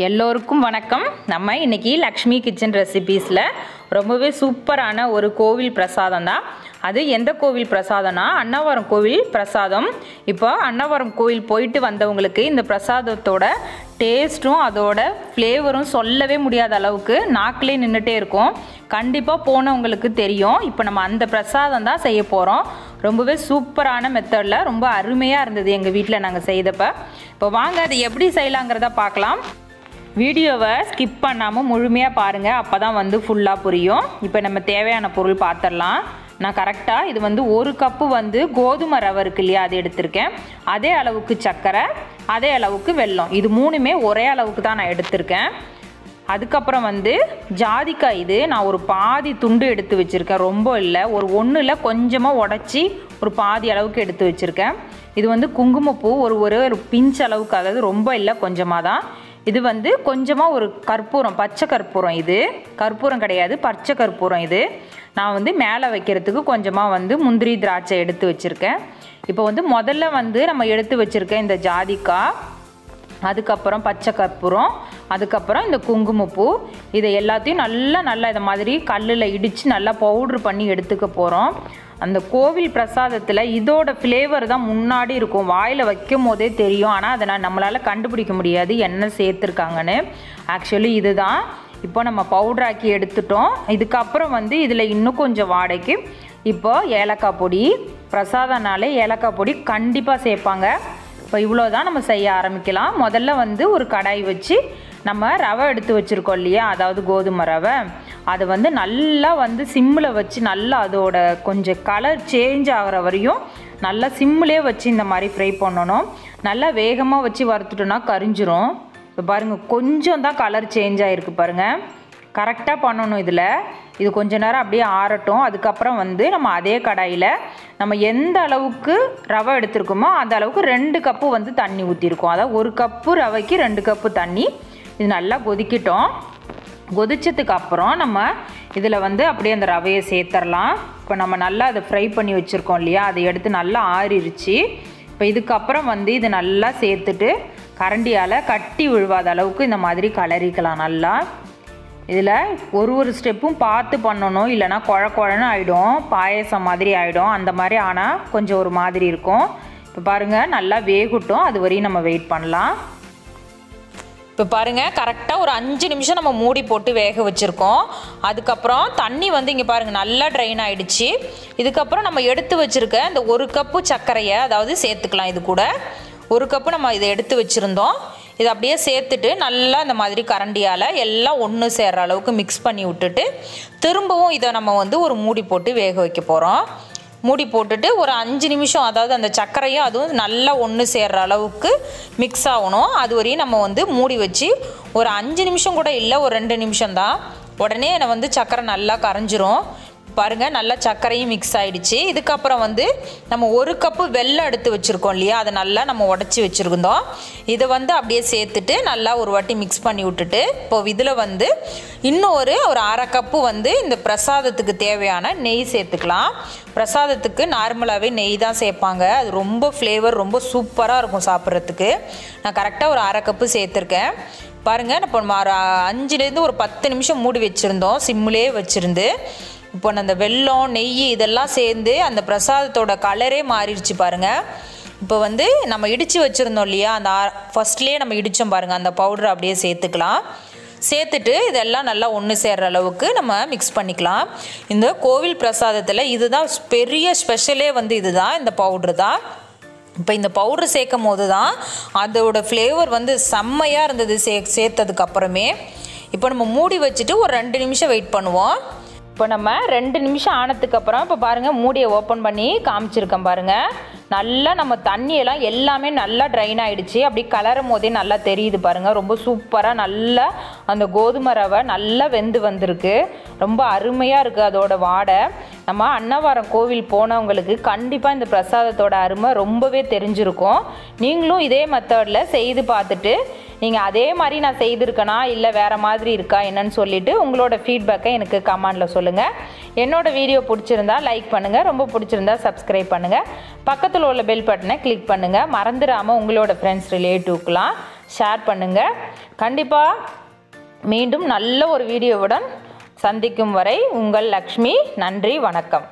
எல்லோருக்கும் வணக்கம். நம்ம இன்னைக்கு லக்ஷ்மி கிச்சன் ரெசிபீஸில் ரொம்பவே சூப்பரான ஒரு கோவில் பிரசாதம் தான். அது எந்த கோவில் பிரசாதம்னா அன்னவரம் கோவில் பிரசாதம். இப்போ அன்னவரம் கோவில் போயிட்டு வந்தவங்களுக்கு இந்த பிரசாதத்தோட டேஸ்ட்டும் அதோட ஃப்ளேவரும் சொல்லவே முடியாத அளவுக்கு நாக்கிலே நின்றுட்டே இருக்கும். கண்டிப்பாக போனவங்களுக்கு தெரியும். இப்போ நம்ம அந்த பிரசாதம் தான் செய்ய போகிறோம். ரொம்பவே சூப்பரான மெத்தடில் ரொம்ப அருமையாக இருந்தது எங்கள் வீட்டில் நாங்கள் செய்தப்போ. இப்போ வாங்க அது எப்படி செய்யலாங்கிறத பார்க்கலாம். வீடியோவை ஸ்கிப் பண்ணாமல் முழுமையாக பாருங்கள், அப்போ தான் ஃபுல்லாக புரியும். இப்போ நம்ம தேவையான பொருள் பார்த்துடலாம். நான் கரெக்டாக இது ஒரு கப்பு கோதுமை ரவை இருக்கு இல்லையா, அது எடுத்திருக்கேன். அதே அளவுக்கு சர்க்கரை, அதே அளவுக்கு வெல்லம், இது மூணுமே ஒரே அளவுக்கு தான் நான் எடுத்திருக்கேன். அதுக்கப்புறம் ஜாதிக்காய், இது நான் ஒரு பாதி துண்டு எடுத்து வச்சுருக்கேன், ரொம்ப இல்லை, ஒரு ஒன்றில் கொஞ்சமாக உடச்சி ஒரு பாதி அளவுக்கு எடுத்து வச்சுருக்கேன். இது குங்குமப்பூ ஒரு பிஞ்ச் அளவுக்கு, அதாவது ரொம்ப இல்லை, கொஞ்சமாக தான். இது கொஞ்சமாக ஒரு கற்பூரம், பச்சை கற்பூரம், இது கற்பூரம் கிடையாது, பச்சை கற்பூரம். இது நான் மேலே வைக்கிறதுக்கு கொஞ்சமாக முந்திரி திராட்சை எடுத்து வச்சுருக்கேன். இப்போ முதல்ல நம்ம எடுத்து வச்சுருக்கேன் இந்த ஜாதிக்காய், அதுக்கப்புறம் பச்சை கற்பூரம், அதுக்கப்புறம் இந்த குங்குமப்பூ, இதை எல்லாத்தையும் நல்லா இதை மாதிரி கல்லில் இடித்து நல்லா பவுட்ரு பண்ணி எடுத்துக்க போகிறோம். அந்த கோவில் பிரசாதத்தில் இதோட ஃப்ளேவர் தான் முன்னாடி இருக்கும், வாயில் வைக்கும் போதே தெரியும். ஆனால் அதை நம்மளால் கண்டுபிடிக்க முடியாது என்ன சேர்த்துருக்காங்கன்னு. ஆக்சுவலி இதுதான் இப்போ நம்ம பவுட்ராக்கி எடுத்துட்டோம். இதுக்கப்புறம் இதில் இன்னும் கொஞ்சம் வாடைக்கு இப்போ ஏலக்காய் பொடி, பிரசாதனாலே ஏலக்காய் பொடி கண்டிப்பாக சேர்ப்பாங்க. இப்போ இவ்வளோ தான் நம்ம செய்ய ஆரம்பிக்கலாம். முதல்ல ஒரு கடாய் வச்சு நம்ம ரவை எடுத்து வச்சுருக்கோம் இல்லையா, அதாவது கோதுமை ரவை, அதை நல்லா சிம்மில் வச்சு நல்லா அதோட கொஞ்சம் கலர் சேஞ்ச் ஆகிற வரையும் நல்லா சிம்மிலே வச்சு இந்த மாதிரி ஃப்ரை பண்ணணும். நல்லா வேகமாக வச்சு வறுத்துட்டோன்னா கரிஞ்சிரும். இப்போ பாருங்கள், கொஞ்சம் தான் கலர் சேஞ்ச் ஆகிருக்கு பாருங்கள். கரெக்டாக பண்ணணும். இது கொஞ்ச நேரம் அப்படியே ஆறட்டும். அதுக்கப்புறம் நம்ம அதே கடாயில் நம்ம எந்த அளவுக்கு ரவை எடுத்துருக்கோமோ அந்த அளவுக்கு 2 கப்பு தண்ணி ஊற்றிருக்கோம். அதாவது 1 கப்பு ரவைக்கு 2 கப்பு தண்ணி. இது நல்லா கொதிக்கிட்டோம். கொதிச்சதுக்கு அப்புறம் நம்ம இதில் அப்படியே அந்த ரவையை சேர்த்துடலாம். இப்போ நம்ம நல்லா அதை ஃப்ரை பண்ணி வச்சுருக்கோம் இல்லையா, அதை எடுத்து நல்லா ஆறிடுச்சு. இப்போ இதுக்கப்புறம் இது நல்லா சேர்த்துட்டு கரண்டியால் கட்டி விழுவாத அளவுக்கு இந்த மாதிரி கலரிக்கலாம் நல்லா. இதில் ஒரு ஸ்டெப்பும் பார்த்து பண்ணணும், இல்லைனா குழன்னு ஆகிடும், பாயசம் மாதிரி ஆகிடும். அந்த மாதிரி ஆனால் கொஞ்சம் ஒரு மாதிரி இருக்கும். இப்போ பாருங்கள், நல்லா வேகட்டும், அது வரையும் நம்ம வெயிட் பண்ணலாம். இப்போ பாருங்கள், கரெக்டாக ஒரு 5 நிமிஷம் நம்ம மூடி போட்டு வேக வச்சுருக்கோம். அதுக்கப்புறம் தண்ணி இங்கே பாருங்கள் நல்லா ட்ரைன் ஆகிடுச்சு. இதுக்கப்புறம் நம்ம எடுத்து வச்சுருக்க இந்த 1 கப்பு சர்க்கரையை அதாவது சேர்த்துக்கலாம். இது கூட 1 கப்பு நம்ம இதை எடுத்து வச்சுருந்தோம். இதை அப்படியே சேர்த்துட்டு நல்லா இந்த மாதிரி கரண்டியால் எல்லாம் ஒன்று சேர்கிற அளவுக்கு மிக்ஸ் பண்ணி விட்டுட்டு திரும்பவும் இதை நம்ம ஒரு மூடி போட்டு வேக வைக்க போகிறோம். மூடி போட்டுட்டு ஒரு 5 நிமிஷம், அதாவது அந்த சர்க்கரையும் அதுவும் நல்லா ஒன்று சேர்கிற அளவுக்கு மிக்ஸ் ஆகணும். அது வரையும் நம்ம மூடி வச்சு ஒரு 5 நிமிஷம் கூட இல்லை, ஒரு 2 நிமிஷம் தான். உடனே சர்க்கரை நல்லா கரைஞ்சிரும். பாருங்கள், நல்லா சர்க்கரையும் மிக்ஸ் ஆகிடுச்சு. இதுக்கப்புறம் நம்ம 1 கப்பு வெல்லம் எடுத்து வச்சுருக்கோம் இல்லையா, அதை நல்லா நம்ம உடச்சி வச்சுருந்தோம். இதை அப்படியே சேர்த்துட்டு நல்லா ஒரு வாட்டி மிக்ஸ் பண்ணி விட்டுட்டு இப்போ இதில் இன்னும் ஒரு 1/2 கப்பு இந்த பிரசாதத்துக்கு தேவையான நெய் சேர்த்துக்கலாம். பிரசாதத்துக்கு நார்மலாகவே நெய் தான் சேர்ப்பாங்க. அது ரொம்ப ஃப்ளேவர் ரொம்ப சூப்பராக இருக்கும் சாப்பிட்றதுக்கு. நான் கரெக்டாக ஒரு 1/2 கப்பு சேர்த்துருக்கேன். பாருங்கள், இப்போ நம்ம 5லேருந்து ஒரு 10 நிமிஷம் மூடி வச்சுருந்தோம், சிம்மிலே வச்சுருந்து. இப்போ அந்த வெல்லம் நெய் இதெல்லாம் சேர்ந்து அந்த பிரசாதத்தோட கலரே மாறிடுச்சு பாருங்கள். இப்போ நம்ம இடித்து வச்சுருந்தோம் இல்லையா, அந்த ஃபஸ்ட்லேயே நம்ம இடித்தோம் பாருங்கள், அந்த பவுடரை அப்படியே சேர்த்துக்கலாம். சேர்த்துட்டு இதெல்லாம் நல்லா ஒன்று சேர்கிற அளவுக்கு நம்ம மிக்ஸ் பண்ணிக்கலாம். இந்த கோவில் பிரசாதத்தில் இதுதான் பெரிய ஸ்பெஷலே இதுதான், இந்த பவுட்ரு தான். இப்போ இந்த பவுட்ரு சேர்க்கும் போது தான் அதோட ஃப்ளேவர் செம்மையாக இருந்தது சேர்த்ததுக்கப்புறமே. இப்போ நம்ம மூடி வச்சுட்டு ஒரு 2 நிமிஷம் வெயிட் பண்ணுவோம். இப்போ நம்ம 2 நிமிஷம் ஆனதுக்கப்புறம் இப்போ பாருங்கள், மூடியை ஓப்பன் பண்ணி காமிச்சிருக்கேன் பாருங்கள். நல்லா நம்ம தண்ணியெல்லாம் எல்லாமே நல்லா ட்ரைன் ஆகிடுச்சு. அப்படி கலரும் போதே நல்லா தெரியுது பாருங்கள். ரொம்ப சூப்பராக நல்லா அந்த கோதுமை ரவை நல்லா வெந்து வந்திருக்கு. ரொம்ப அருமையாக இருக்குது அதோட வாடை. நம்ம அன்னவரம் கோவில் போனவங்களுக்கு கண்டிப்பாக இந்த பிரசாதத்தோட அருமை ரொம்பவே தெரிஞ்சிருக்கும். நீங்களும் இதே மெத்தடில் செய்து பார்த்துட்டு நீங்கள் அதே மாதிரி நான் செய்திருக்கேனா இல்லை வேறு மாதிரி இருக்கா என்னன்னு சொல்லிவிட்டு உங்களோட ஃபீட்பேக்கை எனக்கு கமெண்டில் சொல்லுங்கள். என்னோடய வீடியோ பிடிச்சிருந்தா லைக் பண்ணுங்கள், ரொம்ப பிடிச்சிருந்தா சப்ஸ்கிரைப் பண்ணுங்கள், பக்கத்தில் உள்ள பெல் பட்டனை கிளிக் பண்ணுங்கள். மறந்துடாமல் உங்களோட ஃப்ரெண்ட்ஸ் ரிலேட்டிவ்க்கெலாம் ஷேர் பண்ணுங்கள். கண்டிப்பாக மீண்டும் நல்ல ஒரு வீடியோவுடன் சந்திக்கும் வரை உங்கள் லக்ஷ்மி. நன்றி, வணக்கம்.